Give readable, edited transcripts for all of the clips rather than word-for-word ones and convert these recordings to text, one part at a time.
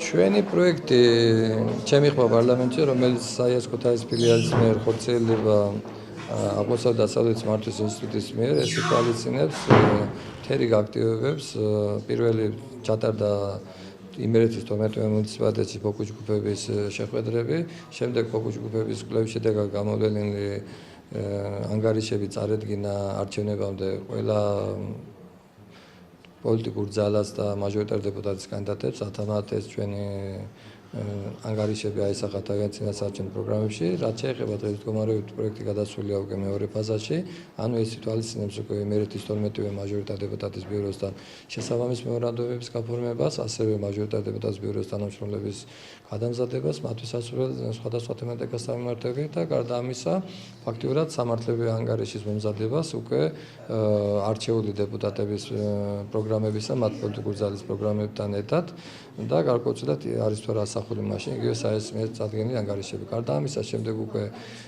ჩვენი პროექტი ჩემი ხმა პარლამენტში, რომელიც საიას ქუთაისის ფილიალის მიერ ხორციელდება აღმოსავლეთ-დასავლეთის მართვის ინსტიტუტის მიერ, ეს ითვალისწინებს მთელი აქტივობებს. პირველი ჩატარდა იმერეთის 12 მუნიციპალიტეტში ფოკუს-ჯგუფების შეხვედრები, შემდეგ ფოკუს-ჯგუფების კვლევის შედეგად გამოვლენილი ანგარიშები წარედგინა არჩევნებამდე ყველა პოლიტიკურ ძალას და მაჟორიტარ დეპუტატის კანდიდატებს, ათამათ ეს ჩვენი ანგარიშები აისახა თავიანთ წინასაარჩევნო პროგრამებში, რაც შეეხება დღეს მდგომარეობით პროექტი გადასულია უკვე მეორე ფაზაში, ანუ ეს ითვალისწინებს უკვე იმერეთის 12-ვე მაჟორიტარ დეპუტატის ბიუროსთან შესაბამის მემორანდუმების გაფორმებას, ასევე მაჟორიტარ დეპუტატის ბიუროს თანამშრომლების გადამზადებას, მათთვის ასურველ სხვადასხვა თემატიკას სამმართველობებით და გარდა ამისა, ფაქტიურად სამართლებრივი ანგარიშის მომზადებას უკვე არჩეული დეპუტატების პროგრამებისა, მათ პოლიტიკური ძალის პროგრამებთან ერთად და გარკვეულწილად არის თუ არა ასახული მაშინ იგივე საერთაშორისო წარდგენილი ანგარიშები. გარდა ამისა, შემდეგ უკვე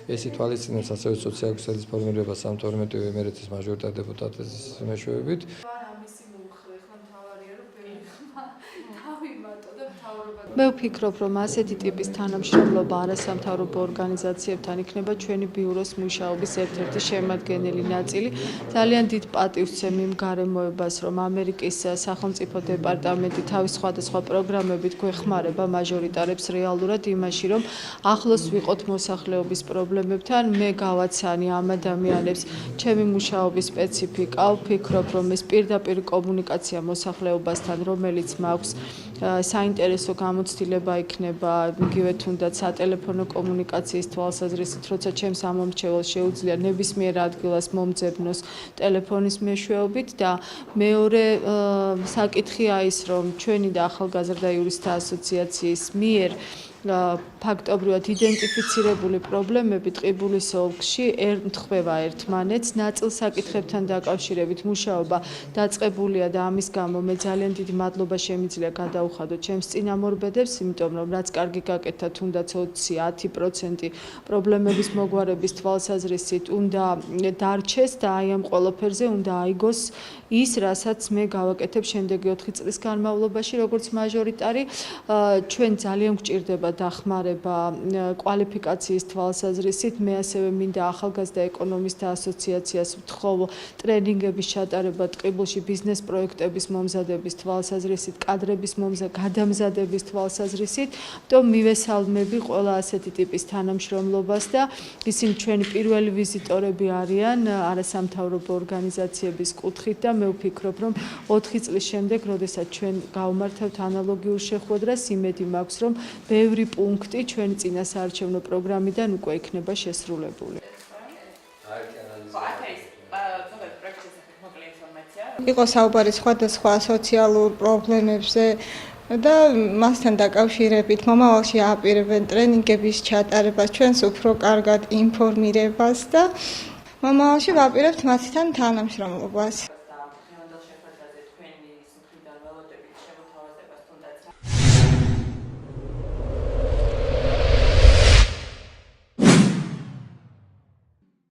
ეს ითვალისწინებს ასევე სოციალურ ფორმირებას 12 იმერეთის მაჟორიტარ დეპუტატის მეშვეობით. მე ვფიქრობ, რომ ასეთი ტიპის თანამშრომლობა არასამთავრობო ორგანიზაციებთან იქნება ჩვენი ბიუროს მუშაობის ერთ-ერთი შემადგენელი ნაწილი. ძალიან დიდ პატივს ვცემ იმ გარემოებას, რომ ამერიკის სახელმწიფო დეპარტამენტი თავის სხვადასხვა პროგრამებით გვეხმარება მაჟორიტარებს რეალურად იმაში, რომ ახლოს ვიყოთ მოსახლეობის პრობლემებთან. მე გავაცანი ამ ადამიანებს ჩემი მუშაობის სპეციფიკა. ვფიქრობ, რომ ეს პირდაპირ კომუნიკაცია მოსახლეობასთან, რომელიც მაქვს საინტერესო გამოცდილება იქნება იგივე თუნდაც სატელეფონო კომუნიკაციის თვალსაზრისით, როცა ჩემს ამომრჩეველს შეუძლია ნებისმიერ ადგილას მომძებნოს ტელეფონის მეშვეობით და მეორე საკითხია ის, რომ ჩვენი და ახალგაზრდა იურისტთა ასოციაციის მიერ ფაქტობრივად იდენტიფიცირებული პრობლემები ტყიბულის ოლქში ემთხვევა ერთმანეთს. ნაწილ საკითხებთან დაკავშირებით მუშაობა დაწყებულია და ამის გამო მე ძალიან დიდი მადლობა შემიძლია გადაუხადო ჩემს წინამორბედებს, იმიტომ რომ რაც კარგი გაკეთა თუნდაც 20-10% პრობლემების მოგვარების თვალსაზრისით უნდა დარჩეს და აი ამ ყველაფერზე უნდა აიგოს ის, რასაც მე გავაკეთებ შემდეგი 4 წლის განმავლობაში, როგორც მაჟორიტარი. ჩვენ ძალიან გვჭირდება დახმარება კვალიფიკაციის თვალსაზრისით. მე ასევე მინდა ახალგაზრდა ეკონომისტთა ასოციაციას ვთხოვ ტრენინგების ჩატარება ტყიბულში ბიზნეს პროექტების მომზადების თვალსაზრისით, კადრების გადამზადების თვალსაზრისით. თუმცა მივესალმები ყველა ასეთი ტიპის თანამშრომლობას და ისინი ჩვენი პირველი ვიზიტორები არიან არასამთავრობო ორგანიზაციების კუთხით და მე ვფიქრობ, რომ 4 წლის შემდეგ, როდესაც ჩვენ გავმართავთ ანალოგიურ შეხვედრას, იმედი მაქვს, რომ ბევრი პუნქტი ჩვენი წინასაარჩევნო პროგრამიდან უკვე იქნება შესრულებული. იყო საუბარი სხვადასხვა სოციალურ პრობლემებზე და მასთან დაკავშირებით მომავალში აპირებენ ტრენინგების ჩატარებას, ჩვენს უფრო კარგად ინფორმირებას და მომავალში ვაპირებთ მათთან თანამშრომლობას.